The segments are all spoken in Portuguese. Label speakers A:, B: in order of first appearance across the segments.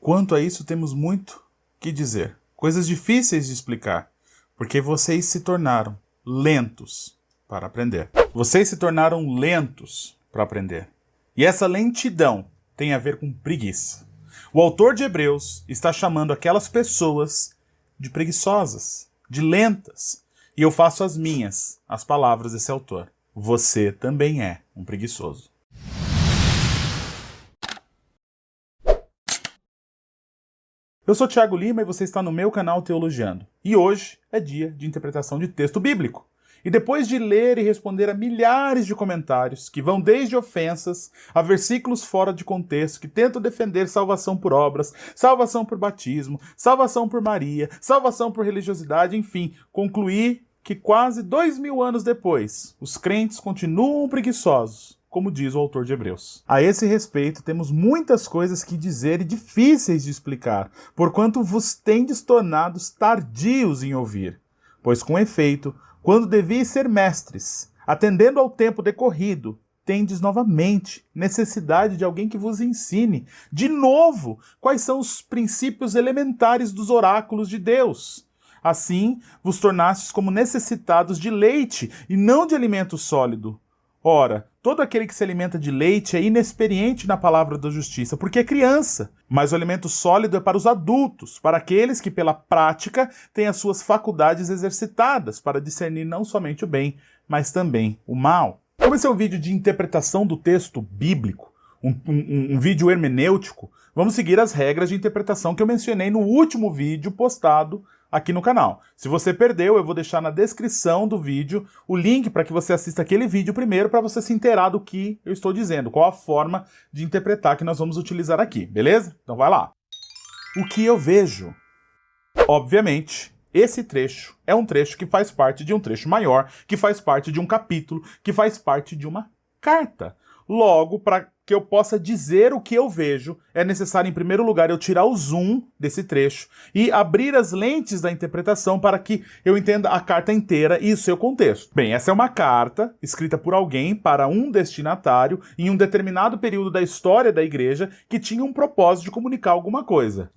A: Quanto a isso, temos muito que dizer. Coisas difíceis de explicar, porque vocês se tornaram lentos para aprender. Vocês se tornaram lentos para aprender. E essa lentidão tem a ver com preguiça. O autor de Hebreus está chamando aquelas pessoas de preguiçosas, de lentas. E eu faço as minhas, as palavras desse autor. Você também é um preguiçoso. Eu sou Thiago Lima e você está no meu canal Teologiando. E hoje é dia de interpretação de texto bíblico. E depois de ler e responder a milhares de comentários, que vão desde ofensas a versículos fora de contexto, que tentam defender salvação por obras, salvação por batismo, salvação por Maria, salvação por religiosidade, enfim, concluí que quase 2000 anos depois, os crentes continuam preguiçosos, como diz o autor de Hebreus. A esse respeito, temos muitas coisas que dizer e difíceis de explicar, porquanto vos tendes tornados tardios em ouvir. Pois, com efeito, quando devíeis ser mestres, atendendo ao tempo decorrido, tendes novamente necessidade de alguém que vos ensine, de novo, quais são os princípios elementares dos oráculos de Deus. Assim, vos tornastes como necessitados de leite e não de alimento sólido. Ora, todo aquele que se alimenta de leite é inexperiente na palavra da justiça, porque é criança. Mas o alimento sólido é para os adultos, para aqueles que pela prática têm as suas faculdades exercitadas, para discernir não somente o bem, mas também o mal. Como esse é um vídeo de interpretação do texto bíblico, um vídeo hermenêutico, vamos seguir as regras de interpretação que eu mencionei no último vídeo postado aqui no canal. Se você perdeu, eu vou deixar na descrição do vídeo o link para que você assista aquele vídeo primeiro, para você se inteirar do que eu estou dizendo, qual a forma de interpretar que nós vamos utilizar aqui, beleza? Então vai lá. O que eu vejo? Obviamente, esse trecho é um trecho que faz parte de um trecho maior, que faz parte de um capítulo, que faz parte de uma carta. Logo, para que eu possa dizer o que eu vejo, é necessário, em primeiro lugar, eu tirar o zoom desse trecho e abrir as lentes da interpretação para que eu entenda a carta inteira e o seu contexto. Bem, essa é uma carta escrita por alguém para um destinatário em um determinado período da história da igreja que tinha um propósito de comunicar alguma coisa.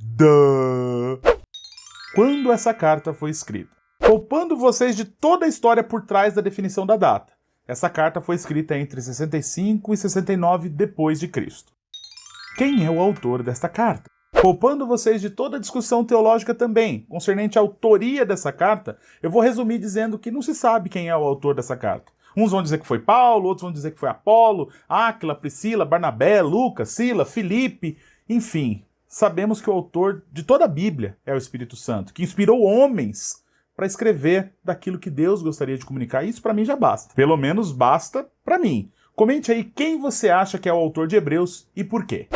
A: Quando essa carta foi escrita? Poupando vocês de toda a história por trás da definição da data. Essa carta foi escrita entre 65 e 69 depois de Cristo. Quem é o autor desta carta? Poupando vocês de toda a discussão teológica também, concernente à autoria dessa carta, eu vou resumir dizendo que não se sabe quem é o autor dessa carta. Uns vão dizer que foi Paulo, outros vão dizer que foi Apolo, Áquila, Priscila, Barnabé, Lucas, Sila, Filipe, enfim. Sabemos que o autor de toda a Bíblia é o Espírito Santo, que inspirou homens para escrever daquilo que Deus gostaria de comunicar. Isso para mim já basta. Pelo menos basta para mim. Comente aí quem você acha que é o autor de Hebreus e por quê.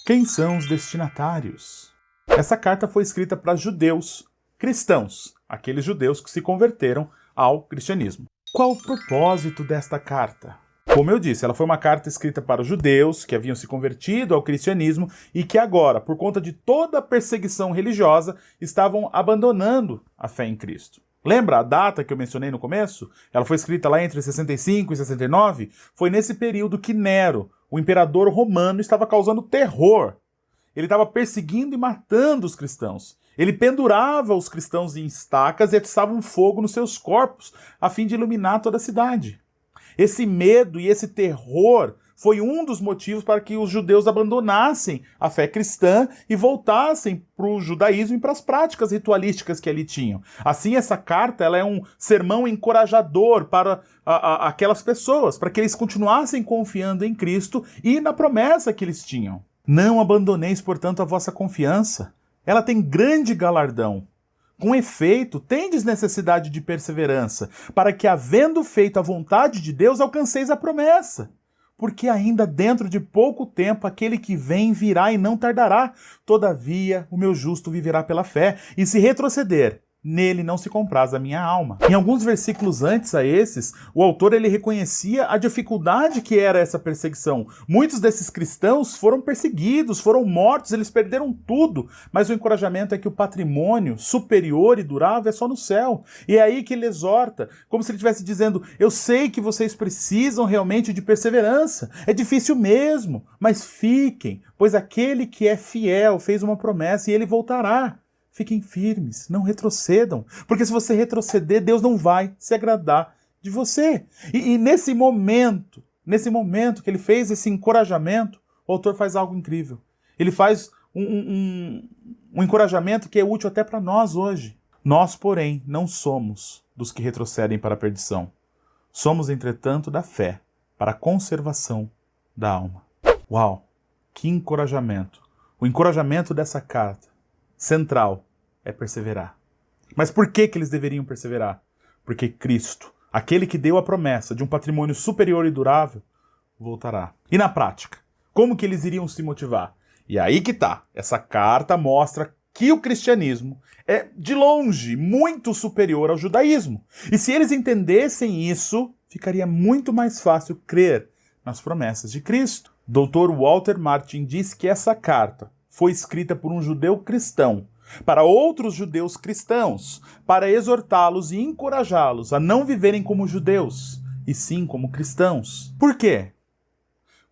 A: Quem são os destinatários? Essa carta foi escrita para judeus cristãos, aqueles judeus que se converteram ao cristianismo. Qual o propósito desta carta? Como eu disse, ela foi uma carta escrita para os judeus que haviam se convertido ao cristianismo e que agora, por conta de toda a perseguição religiosa, estavam abandonando a fé em Cristo. Lembra a data que eu mencionei no começo? Ela foi escrita lá entre 65 e 69. Foi nesse período que Nero, o imperador romano, estava causando terror. Ele estava perseguindo e matando os cristãos. Ele pendurava os cristãos em estacas e atiçava um fogo nos seus corpos, a fim de iluminar toda a cidade. Esse medo e esse terror foi um dos motivos para que os judeus abandonassem a fé cristã e voltassem para o judaísmo e para as práticas ritualísticas que ali tinham. Assim, essa carta ela é um sermão encorajador para aquelas pessoas, para que eles continuassem confiando em Cristo e na promessa que eles tinham. Não abandoneis, portanto, a vossa confiança. Ela tem grande galardão. Com efeito, tendes necessidade de perseverança, para que, havendo feito a vontade de Deus, alcanceis a promessa. Porque ainda dentro de pouco tempo aquele que vem virá e não tardará. Todavia, o meu justo viverá pela fé, e se retroceder, nele não se compraz a minha alma. Em alguns versículos antes a esses, o autor ele reconhecia a dificuldade que era essa perseguição. Muitos desses cristãos foram perseguidos, foram mortos, eles perderam tudo, mas o encorajamento é que o patrimônio superior e durável é só no céu. E é aí que ele exorta, como se ele estivesse dizendo, eu sei que vocês precisam realmente de perseverança, é difícil mesmo, mas fiquem, pois aquele que é fiel fez uma promessa e ele voltará. Fiquem firmes, não retrocedam, porque se você retroceder, Deus não vai se agradar de você. E nesse momento que ele fez esse encorajamento, o autor faz algo incrível. Ele faz um encorajamento que é útil até para nós hoje. Nós, porém, não somos dos que retrocedem para a perdição. Somos, entretanto, da fé, para a conservação da alma. Uau, que encorajamento! O encorajamento dessa carta central é perseverar. Mas por que eles deveriam perseverar? Porque Cristo, aquele que deu a promessa de um patrimônio superior e durável, voltará. E na prática, como que eles iriam se motivar? E aí que tá, essa carta mostra que o cristianismo é, de longe, muito superior ao judaísmo. E se eles entendessem isso, ficaria muito mais fácil crer nas promessas de Cristo. Dr. Walter Martin diz que essa carta foi escrita por um judeu cristão, para outros judeus cristãos, para exortá-los e encorajá-los a não viverem como judeus, e sim como cristãos. Por quê?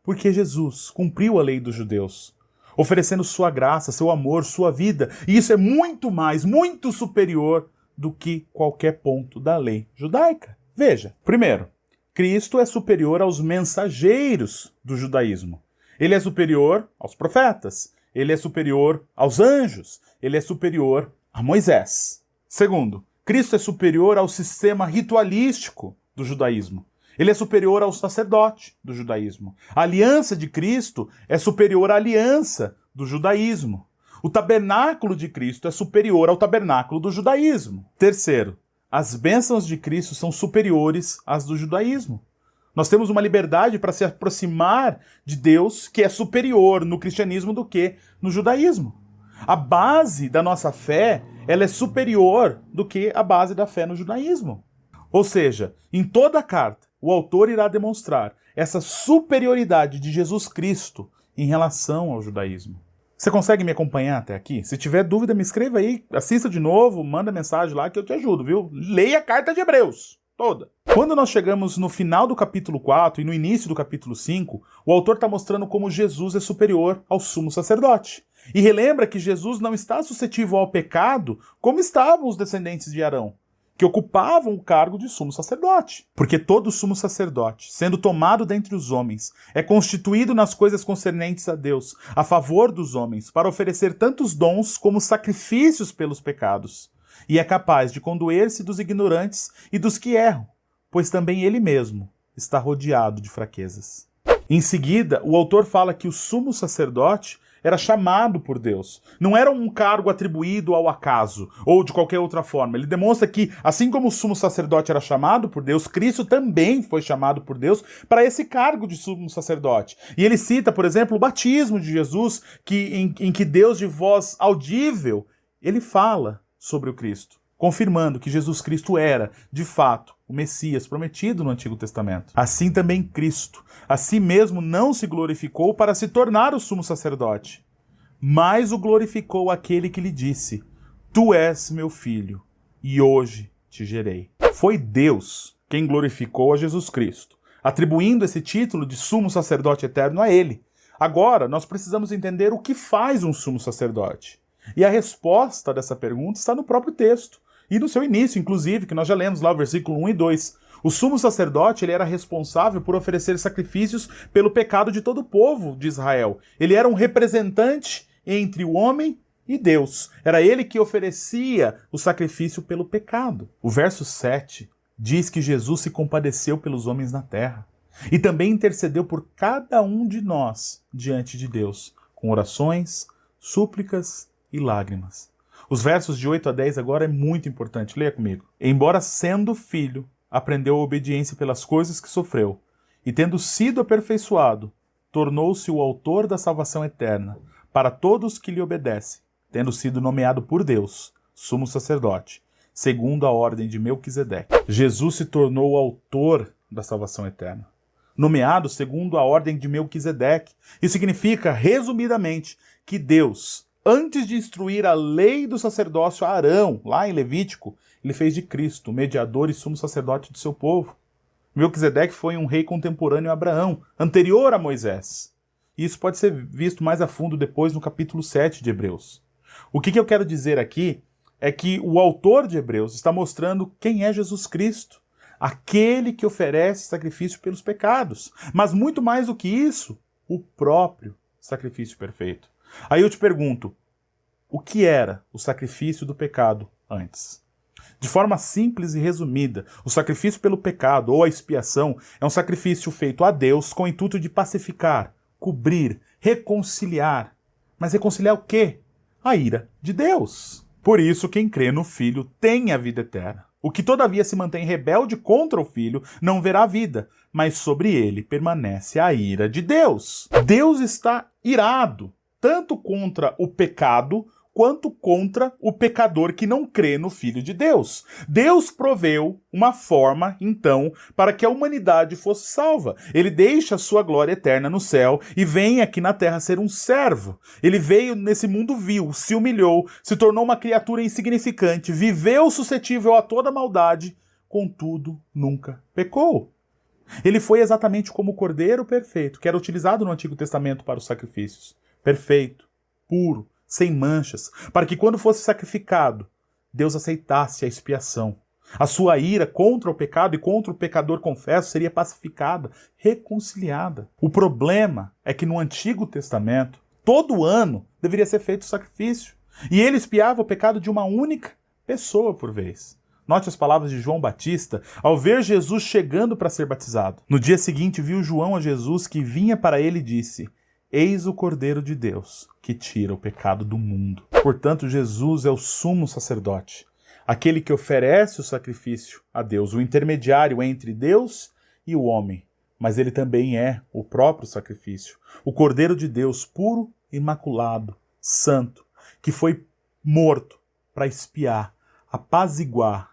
A: Porque Jesus cumpriu a lei dos judeus, oferecendo sua graça, seu amor, sua vida, e isso é muito mais, muito superior do que qualquer ponto da lei judaica. Veja, primeiro, Cristo é superior aos mensageiros do judaísmo. Ele é superior aos profetas. Ele é superior aos anjos. Ele é superior a Moisés. Segundo, Cristo é superior ao sistema ritualístico do judaísmo. Ele é superior ao sacerdote do judaísmo. A aliança de Cristo é superior à aliança do judaísmo. O tabernáculo de Cristo é superior ao tabernáculo do judaísmo. Terceiro, as bênçãos de Cristo são superiores às do judaísmo. Nós temos uma liberdade para se aproximar de Deus que é superior no cristianismo do que no judaísmo. A base da nossa fé, ela é superior do que a base da fé no judaísmo. Ou seja, em toda a carta, o autor irá demonstrar essa superioridade de Jesus Cristo em relação ao judaísmo. Você consegue me acompanhar até aqui? Se tiver dúvida, me escreva aí, assista de novo, manda mensagem lá que eu te ajudo, viu? Leia a carta de Hebreus, toda. Quando nós chegamos no final do capítulo 4 e no início do capítulo 5, o autor está mostrando como Jesus é superior ao sumo sacerdote. E relembra que Jesus não está suscetível ao pecado como estavam os descendentes de Arão, que ocupavam o cargo de sumo sacerdote. Porque todo sumo sacerdote, sendo tomado dentre os homens, é constituído nas coisas concernentes a Deus, a favor dos homens, para oferecer tantos dons como sacrifícios pelos pecados. E é capaz de condoer-se dos ignorantes e dos que erram, pois também ele mesmo está rodeado de fraquezas. Em seguida, o autor fala que o sumo sacerdote era chamado por Deus. Não era um cargo atribuído ao acaso ou de qualquer outra forma. Ele demonstra que, assim como o sumo sacerdote era chamado por Deus, Cristo também foi chamado por Deus para esse cargo de sumo sacerdote. E ele cita, por exemplo, o batismo de Jesus, em que Deus, de voz audível, ele fala sobre o Cristo, confirmando que Jesus Cristo era, de fato, o Messias prometido no Antigo Testamento. Assim também Cristo, a si mesmo não se glorificou para se tornar o sumo sacerdote, mas o glorificou aquele que lhe disse: Tu és meu filho, e hoje te gerei. Foi Deus quem glorificou a Jesus Cristo, atribuindo esse título de sumo sacerdote eterno a ele. Agora, nós precisamos entender o que faz um sumo sacerdote. E a resposta dessa pergunta está no próprio texto. E no seu início, inclusive, que nós já lemos lá o versículo 1 e 2. O sumo sacerdote ele era responsável por oferecer sacrifícios pelo pecado de todo o povo de Israel. Ele era um representante entre o homem e Deus. Era ele que oferecia o sacrifício pelo pecado. O verso 7 diz que Jesus se compadeceu pelos homens na terra e também intercedeu por cada um de nós diante de Deus, com orações, súplicas e lágrimas. Os versos de 8 a 10 agora é muito importante. Leia comigo. Embora sendo filho, aprendeu a obediência pelas coisas que sofreu, e tendo sido aperfeiçoado, tornou-se o autor da salvação eterna para todos que lhe obedecem, tendo sido nomeado por Deus, sumo sacerdote, segundo a ordem de Melquisedeque. Jesus se tornou o autor da salvação eterna, nomeado segundo a ordem de Melquisedeque. Isso significa, resumidamente, que Deus, antes de instruir a lei do sacerdócio a Arão, lá em Levítico, ele fez de Cristo mediador e sumo sacerdote do seu povo. Melquisedeque foi um rei contemporâneo a Abraão, anterior a Moisés. E isso pode ser visto mais a fundo depois no capítulo 7 de Hebreus. O que eu quero dizer aqui é que o autor de Hebreus está mostrando quem é Jesus Cristo, aquele que oferece sacrifício pelos pecados. Mas muito mais do que isso, o próprio sacrifício perfeito. Aí eu te pergunto, o que era o sacrifício do pecado antes? De forma simples e resumida, o sacrifício pelo pecado ou a expiação é um sacrifício feito a Deus com o intuito de pacificar, cobrir, reconciliar. Mas reconciliar o quê? A ira de Deus. Por isso, quem crê no Filho tem a vida eterna. O que todavia se mantém rebelde contra o Filho não verá vida, mas sobre ele permanece a ira de Deus. Deus está irado, tanto contra o pecado, quanto contra o pecador que não crê no Filho de Deus. Deus proveu uma forma, então, para que a humanidade fosse salva. Ele deixa a sua glória eterna no céu e vem aqui na terra ser um servo. Ele veio nesse mundo vil, se humilhou, se tornou uma criatura insignificante, viveu suscetível a toda maldade, contudo, nunca pecou. Ele foi exatamente como o Cordeiro perfeito, que era utilizado no Antigo Testamento para os sacrifícios. Perfeito, puro, sem manchas, para que quando fosse sacrificado, Deus aceitasse a expiação. A sua ira contra o pecado e contra o pecador confesso seria pacificada, reconciliada. O problema é que no Antigo Testamento, todo ano deveria ser feito o sacrifício, e ele expiava o pecado de uma única pessoa por vez. Note as palavras de João Batista ao ver Jesus chegando para ser batizado. No dia seguinte viu João a Jesus que vinha para ele e disse: Eis o Cordeiro de Deus, que tira o pecado do mundo. Portanto, Jesus é o sumo sacerdote, aquele que oferece o sacrifício a Deus, o intermediário entre Deus e o homem. Mas ele também é o próprio sacrifício, o Cordeiro de Deus, puro, imaculado, santo, que foi morto para expiar, apaziguar,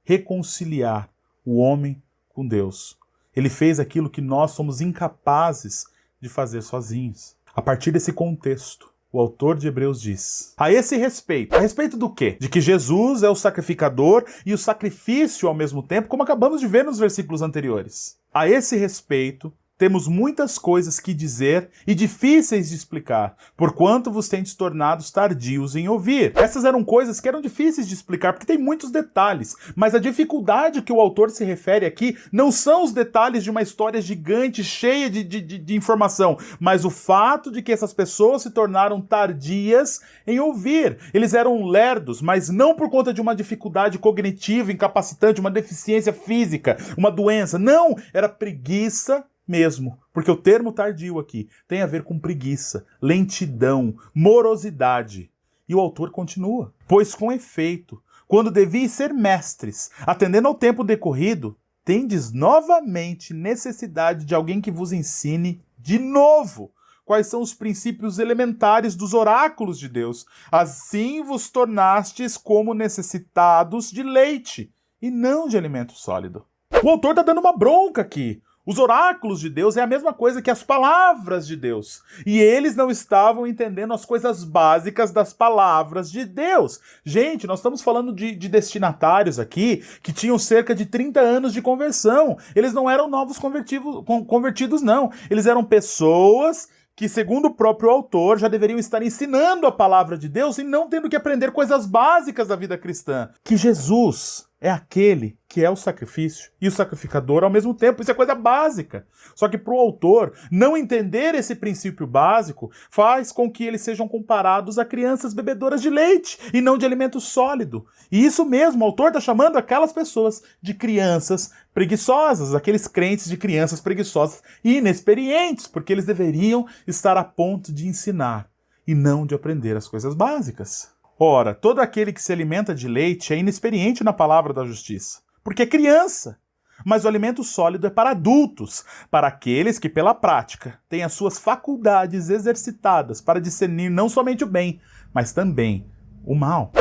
A: reconciliar o homem com Deus. Ele fez aquilo que nós somos incapazes de fazer sozinhos. A partir desse contexto, o autor de Hebreus diz: a esse respeito, a respeito do quê? De que Jesus é o sacrificador e o sacrifício ao mesmo tempo, como acabamos de ver nos versículos anteriores. A esse respeito, temos muitas coisas que dizer e difíceis de explicar, porquanto vos tendes tornados tardios em ouvir. Essas eram coisas que eram difíceis de explicar, porque tem muitos detalhes, mas a dificuldade que o autor se refere aqui não são os detalhes de uma história gigante, cheia de informação, mas o fato de que essas pessoas se tornaram tardias em ouvir. Eles eram lerdos, mas não por conta de uma dificuldade cognitiva, incapacitante, uma deficiência física, uma doença. Não, era preguiça mesmo, porque o termo tardio aqui tem a ver com preguiça, lentidão, morosidade. E o autor continua: pois com efeito, quando devíeis ser mestres, atendendo ao tempo decorrido, tendes novamente necessidade de alguém que vos ensine de novo quais são os princípios elementares dos oráculos de Deus. Assim vos tornastes como necessitados de leite, e não de alimento sólido. O autor está dando uma bronca aqui. Os oráculos de Deus é a mesma coisa que as palavras de Deus. E eles não estavam entendendo as coisas básicas das palavras de Deus. Gente, nós estamos falando de destinatários aqui que tinham cerca de 30 anos de conversão. Eles não eram novos convertidos, não. Eles eram pessoas que, segundo o próprio autor, já deveriam estar ensinando a palavra de Deus e não tendo que aprender coisas básicas da vida cristã. Que Jesus é aquele que é o sacrifício e o sacrificador ao mesmo tempo. Isso é coisa básica. Só que para o autor, não entender esse princípio básico faz com que eles sejam comparados a crianças bebedoras de leite e não de alimento sólido. E isso mesmo, o autor está chamando aquelas pessoas de crianças preguiçosas, aqueles crentes de crianças preguiçosas e inexperientes, porque eles deveriam estar a ponto de ensinar e não de aprender as coisas básicas. Ora, todo aquele que se alimenta de leite é inexperiente na palavra da justiça, porque é criança. Mas o alimento sólido é para adultos, para aqueles que, pela prática, têm as suas faculdades exercitadas para discernir não somente o bem, mas também o mal.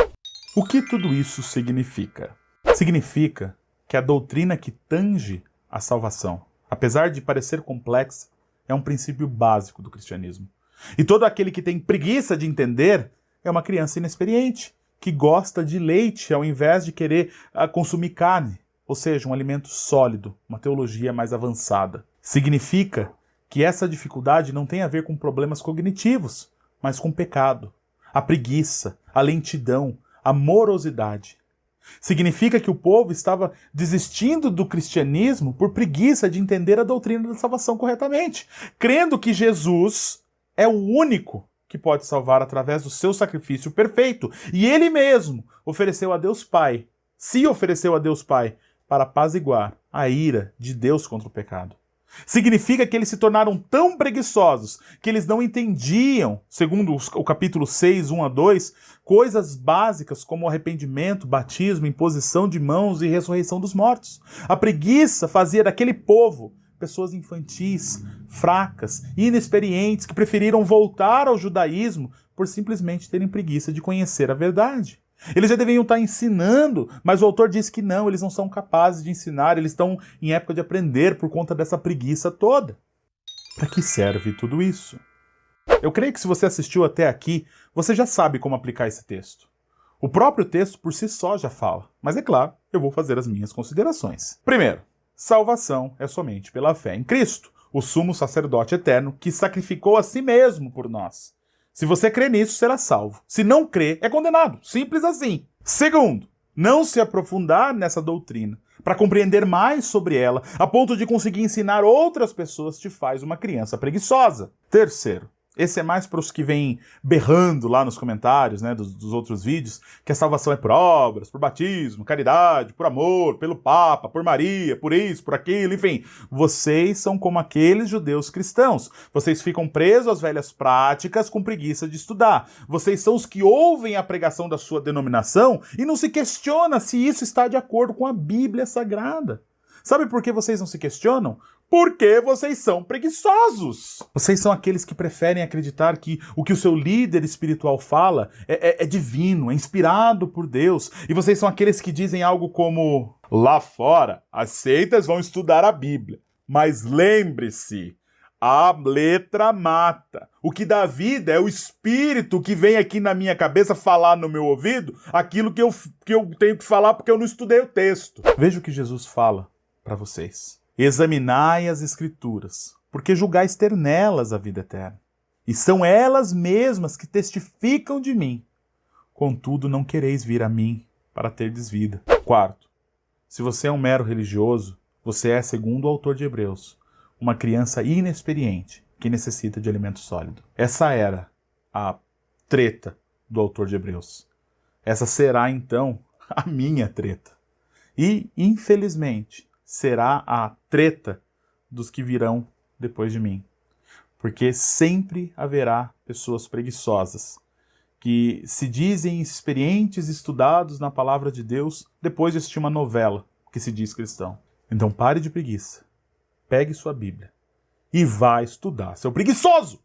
A: O que tudo isso significa? Significa que a doutrina que tange a salvação, apesar de parecer complexa, é um princípio básico do cristianismo. E todo aquele que tem preguiça de entender é uma criança inexperiente, que gosta de leite ao invés de querer consumir carne, ou seja, um alimento sólido, uma teologia mais avançada. Significa que essa dificuldade não tem a ver com problemas cognitivos, mas com pecado, a preguiça, a lentidão, a morosidade. Significa que o povo estava desistindo do cristianismo por preguiça de entender a doutrina da salvação corretamente, crendo que Jesus é o único que pode salvar através do seu sacrifício perfeito. E ele mesmo ofereceu a Deus Pai, se ofereceu a Deus Pai, para apaziguar a ira de Deus contra o pecado. Significa que eles se tornaram tão preguiçosos que eles não entendiam, segundo o capítulo 6, 1 a 2, coisas básicas como arrependimento, batismo, imposição de mãos e ressurreição dos mortos. A preguiça fazia daquele povo pessoas infantis, fracas, inexperientes, que preferiram voltar ao judaísmo por simplesmente terem preguiça de conhecer a verdade. Eles já deveriam estar ensinando, mas o autor diz que não, eles não são capazes de ensinar, eles estão em época de aprender por conta dessa preguiça toda. Para que serve tudo isso? Eu creio que se você assistiu até aqui, você já sabe como aplicar esse texto. O próprio texto por si só já fala, mas é claro, eu vou fazer as minhas considerações. Primeiro, salvação é somente pela fé em Cristo, o sumo sacerdote eterno que sacrificou a si mesmo por nós. Se você crê nisso, será salvo. Se não crê, é condenado. Simples assim. Segundo, não se aprofundar nessa doutrina para compreender mais sobre ela, a ponto de conseguir ensinar outras pessoas, te faz uma criança preguiçosa. Terceiro, esse é mais para os que vêm berrando lá nos comentários, né, dos outros vídeos, que a salvação é por obras, por batismo, caridade, por amor, pelo Papa, por Maria, por isso, por aquilo, enfim. Vocês são como aqueles judeus cristãos. Vocês ficam presos às velhas práticas com preguiça de estudar. Vocês são os que ouvem a pregação da sua denominação e não se questiona se isso está de acordo com a Bíblia Sagrada. Sabe por que vocês não se questionam? Porque vocês são preguiçosos. Vocês são aqueles que preferem acreditar que o seu líder espiritual fala é divino, é inspirado por Deus. E vocês são aqueles que dizem algo como: lá fora, as seitas vão estudar a Bíblia. Mas lembre-se, a letra mata. O que dá vida é o espírito que vem aqui na minha cabeça falar no meu ouvido aquilo que eu tenho que falar porque eu não estudei o texto. Veja o que Jesus fala para vocês. Examinai as Escrituras, porque julgais ter nelas a vida eterna. E são elas mesmas que testificam de mim. Contudo, não quereis vir a mim para terdes vida. Quarto, se você é um mero religioso, você é, segundo o autor de Hebreus, uma criança inexperiente que necessita de alimento sólido. Essa era a treta do autor de Hebreus. Essa será, então, a minha treta. E, infelizmente, será a treta dos que virão depois de mim. Porque sempre haverá pessoas preguiçosas que se dizem experientes, estudados na palavra de Deus, depois de assistir uma novela que se diz cristão. Então pare de preguiça, pegue sua Bíblia e vá estudar, seu preguiçoso!